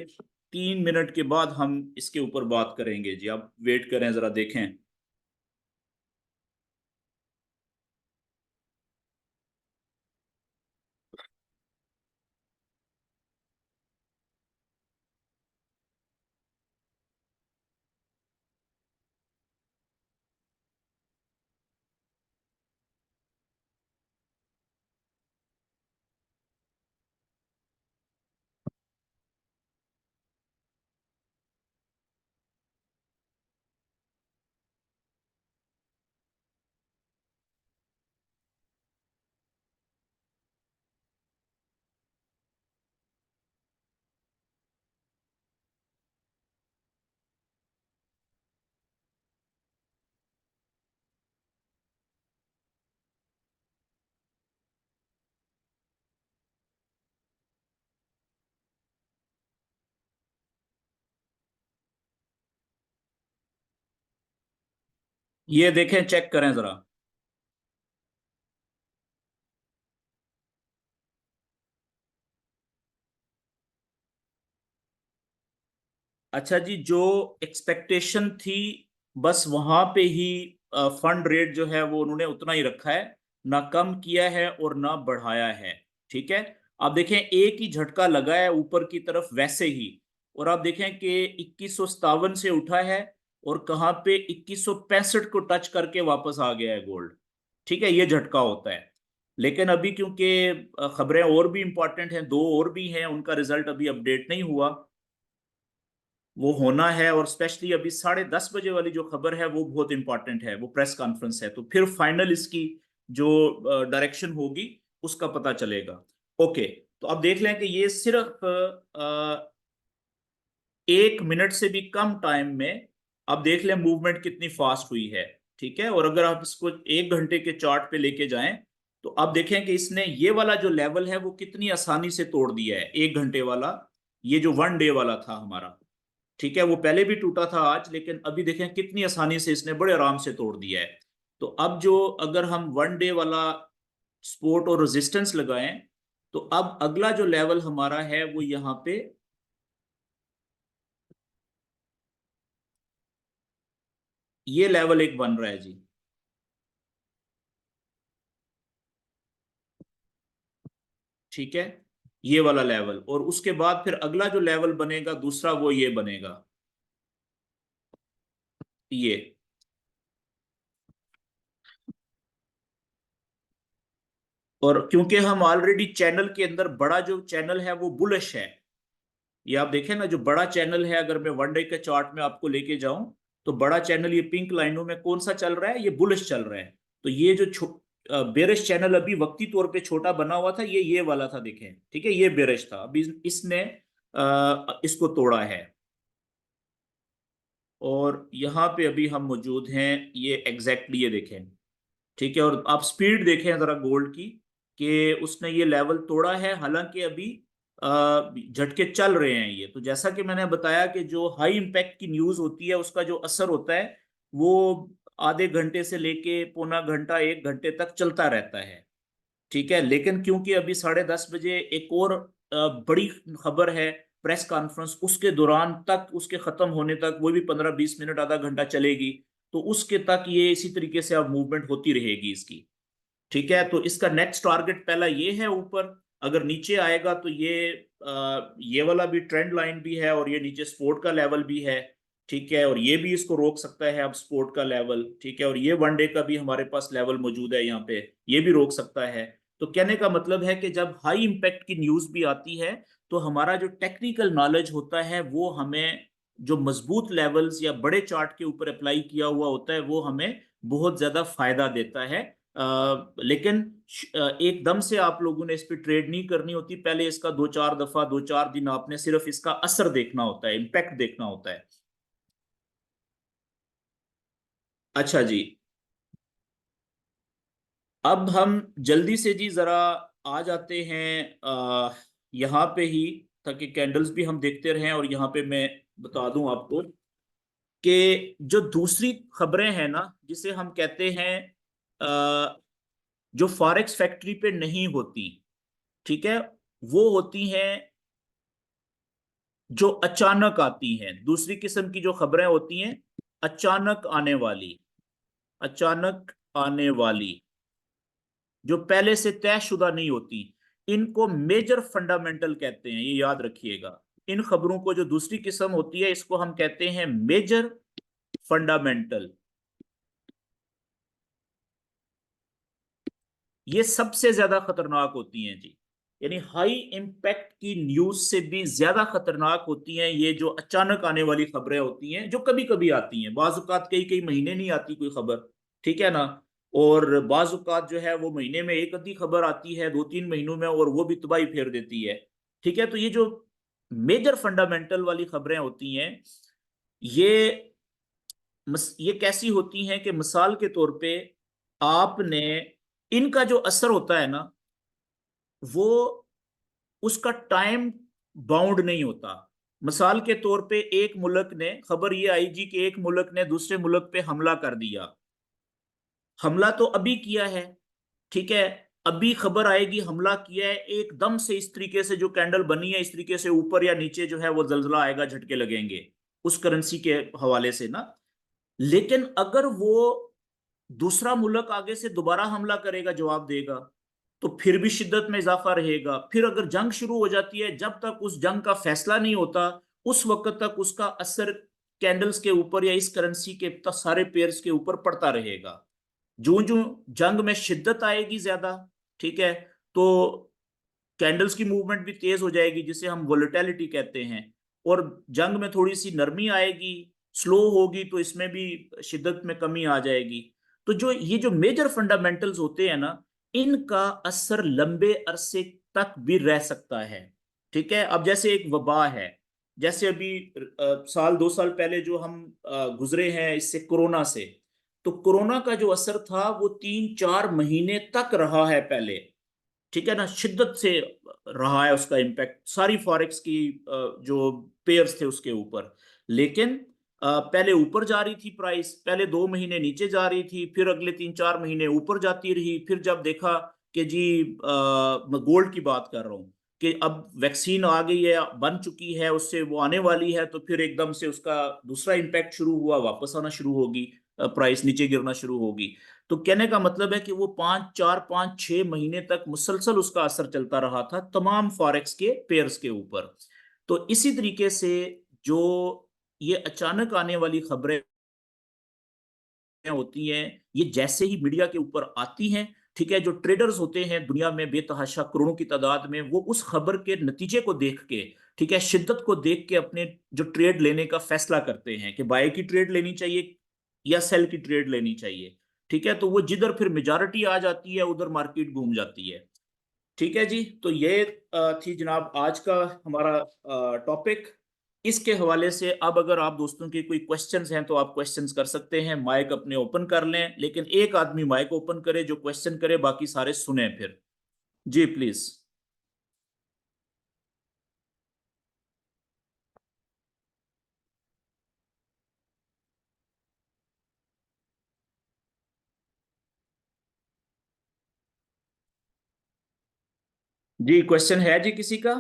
3 मिनट के बाद हम इसके ऊपर बात करेंगे जी, आप वेट करें जरा देखें। ये देखें, चेक करें जरा। अच्छा जी, जो एक्सपेक्टेशन थी बस वहां पे ही फंड रेट जो है वो उन्होंने उतना ही रखा है, ना कम किया है और ना बढ़ाया है। ठीक है, आप देखें एक ही झटका लगा है ऊपर की तरफ वैसे ही, और आप देखें कि 2157 से उठा है और कहाँ पे 2165 को टच करके वापस आ गया है गोल्ड। ठीक है, ये झटका होता है। लेकिन अभी क्योंकि खबरें और भी इंपॉर्टेंट हैं, दो और भी हैं, उनका रिजल्ट अभी अपडेट नहीं हुआ, वो होना है, और स्पेशली अभी 10:30 बजे वाली जो खबर है वो बहुत इंपॉर्टेंट है, वो प्रेस कॉन्फ्रेंस है, तो फिर फाइनल इसकी जो डायरेक्शन होगी उसका पता चलेगा। ओके, तो अब देख लें कि ये सिर्फ 1 मिनट से भी कम टाइम में अब देख लें मूवमेंट कितनी फास्ट हुई है। ठीक है, और अगर आप इसको 1 घंटे के चार्ट पे लेके जाएं तो अब देखें कि इसने ये वाला जो लेवल है वो कितनी आसानी से तोड़ दिया है, 1 घंटे वाला, ये जो 1 डे वाला था हमारा। ठीक है, वो पहले भी टूटा था आज, लेकिन अभी देखें कितनी आसानी से इसने बड़े आराम से तोड़ दिया है। तो अब जो अगर हम 1 डे वाला सपोर्ट और रेजिस्टेंस लगाएं तो अब अगला जो लेवल हमारा है वो यहाँ पे ये लेवल एक बन रहा है जी। ठीक है, ये वाला लेवल, और उसके बाद फिर अगला जो लेवल बनेगा दूसरा वो ये बनेगा, ये। और क्योंकि हम ऑलरेडी चैनल के अंदर, बड़ा जो चैनल है वो बुलिश है, ये आप देखें ना, जो बड़ा चैनल है, अगर मैं 1 डे के चार्ट में आपको लेके जाऊं तो बड़ा चैनल ये पिंक लाइनों में कौन सा चल रहा है, ये बुलिश चल रहा है। तो ये जो बेरिश चैनल अभी वक्ती तौर पे छोटा बना हुआ था, ये वाला था, देखें। ठीक है, ये बेरिश था, अभी इसने इसको तोड़ा है। और यहाँ पे अभी हम मौजूद हैं, ये एग्जैक्टली ये देखें। ठीक है, और आप स्पीड देखें जरा गोल्ड की, कि उसने ये लेवल तोड़ा है, हालांकि अभी झटके चल रहे हैं ये। तो जैसा कि मैंने बताया कि जो हाई इम्पैक्ट की न्यूज होती है उसका जो असर होता है वो आधे घंटे से लेके पौना घंटा 1 घंटे तक चलता रहता है। ठीक है, लेकिन क्योंकि अभी 10:30 बजे एक और बड़ी खबर है, प्रेस कॉन्फ्रेंस, उसके दौरान तक, उसके खत्म होने तक, वो भी 15-20 मिनट आधा घंटा चलेगी, तो उसके तक ये इसी तरीके से अब मूवमेंट होती रहेगी इसकी। ठीक है, तो इसका नेक्स्ट टारगेट पहला ये है ऊपर, अगर नीचे आएगा तो ये वाला भी ट्रेंड लाइन भी है, और ये नीचे सपोर्ट का लेवल भी है। ठीक है, और ये भी इसको रोक सकता है अब, सपोर्ट का लेवल। ठीक है, और ये 1 डे का भी हमारे पास लेवल मौजूद है यहाँ पे, ये भी रोक सकता है। तो कहने का मतलब है कि जब हाई इंपैक्ट की न्यूज भी आती है तो हमारा जो टेक्निकल नॉलेज होता है वो हमें, जो मजबूत लेवल्स या बड़े चार्ट के ऊपर अप्लाई किया हुआ होता है, वो हमें बहुत ज्यादा फायदा देता है। लेकिन एकदम से आप लोगों ने इस पे ट्रेड नहीं करनी होती, पहले इसका 2-4 दफा, 2-4 दिन आपने सिर्फ इसका असर देखना होता है, इम्पैक्ट देखना होता है। अच्छा जी, अब हम जल्दी से जी जरा आ जाते हैं यहाँ पे ही, ताकि कैंडल्स भी हम देखते रहें, और यहाँ पे मैं बता दूं आपको कि जो दूसरी खबरें हैं ना, जिसे हम कहते हैं जो फॉरेक्स फैक्ट्री पे नहीं होती, ठीक है, वो होती हैं जो अचानक आती हैं। दूसरी किस्म की जो खबरें होती हैं अचानक आने वाली, अचानक आने वाली, जो पहले से तयशुदा नहीं होती, इनको मेजर फंडामेंटल कहते हैं, ये याद रखिएगा। इन खबरों को, जो दूसरी किस्म होती है, इसको हम कहते हैं मेजर फंडामेंटल। ये सबसे ज्यादा खतरनाक होती हैं जी, यानी हाई इंपैक्ट की न्यूज से भी ज्यादा खतरनाक होती हैं ये जो अचानक आने वाली खबरें होती हैं, जो कभी कभी आती हैं, बाजुकात कई कई महीने नहीं आती कोई खबर। ठीक है ना, और बाजुकात जो है वो महीने में एक आधी खबर आती है, 2-3 महीनों में, और वो भी तबाही फेर देती है। ठीक है, तो ये जो मेजर फंडामेंटल वाली खबरें होती हैं, ये ये कैसी होती हैं कि मिसाल के तौर पे आपने, इनका जो असर होता है ना, वो उसका टाइम बाउंड नहीं होता। मिसाल के तौर पे एक मुल्क ने, खबर ये आई जी कि एक मुल्क ने दूसरे मुल्क पे हमला कर दिया, हमला तो अभी किया है। ठीक है, अभी खबर आएगी हमला किया है, एकदम से इस तरीके से जो कैंडल बनी है, इस तरीके से ऊपर या नीचे जो है वो जलजला आएगा, झटके लगेंगे उस करेंसी के हवाले से ना। लेकिन अगर वो दूसरा मुल्क आगे से दोबारा हमला करेगा, जवाब देगा, तो फिर भी शिद्दत में इजाफा रहेगा। फिर अगर जंग शुरू हो जाती है, जब तक उस जंग का फैसला नहीं होता उस वक्त तक उसका असर कैंडल्स के ऊपर या इस करेंसी के सारे पेयर्स के ऊपर पड़ता रहेगा। जो जो जंग में शिद्दत आएगी ज्यादा, ठीक है, तो कैंडल्स की मूवमेंट भी तेज हो जाएगी, जिसे हम वोलेटिलिटी कहते हैं। और जंग में थोड़ी सी नरमी आएगी, स्लो होगी, तो इसमें भी शिद्दत में कमी आ जाएगी। तो जो ये जो मेजर फंडामेंटल्स होते हैं ना, इनका असर लंबे अरसे तक भी रह सकता है। ठीक है, अब जैसे एक वबा है, जैसे अभी साल 2 साल पहले जो हम गुजरे हैं इससे, कोरोना से, तो कोरोना का जो असर था वो 3-4 महीने तक रहा है पहले। ठीक है ना, शिद्दत से रहा है उसका इम्पैक्ट सारी फॉरेक्स की जो पेयर्स थे उसके ऊपर। लेकिन पहले ऊपर जा रही थी प्राइस, पहले 2 महीने नीचे जा रही थी, फिर अगले 3-4 महीने ऊपर जाती रही, फिर जब देखा कि जी, मैं गोल्ड की बात कर रहा हूँ, कि अब वैक्सीन आ गई है, बन चुकी है, उससे वो आने वाली है, तो फिर एकदम से उसका दूसरा इम्पैक्ट शुरू हुआ, वापस आना शुरू होगी, प्राइस नीचे गिरना शुरू होगी। तो कहने का मतलब है कि वो 5-4-5-6 महीने तक मुसलसल उसका असर चलता रहा था तमाम फॉरेक्स के पेयर्स के ऊपर। तो इसी तरीके से जो ये अचानक आने वाली खबरें होती हैं, ये जैसे ही मीडिया के ऊपर आती हैं, ठीक है, जो ट्रेडर्स होते हैं दुनिया में बेतहाशा करोड़ों की तादाद में, वो उस खबर के नतीजे को देख के, ठीक है, शिद्दत को देख के अपने जो ट्रेड लेने का फैसला करते हैं कि बाय की ट्रेड लेनी चाहिए या सेल की ट्रेड लेनी चाहिए। ठीक है, तो वो जिधर फिर मेजॉरिटी आ जाती है उधर मार्केट घूम जाती है। ठीक है जी, तो ये थी जनाब आज का हमारा टॉपिक। इसके हवाले से अब अगर आप दोस्तों के कोई क्वेश्चंस हैं तो आप क्वेश्चंस कर सकते हैं, माइक अपने ओपन कर लें, लेकिन एक आदमी माइक ओपन करे जो क्वेश्चन करे, बाकी सारे सुने फिर। जी प्लीज। जी क्वेश्चन है जी किसी का?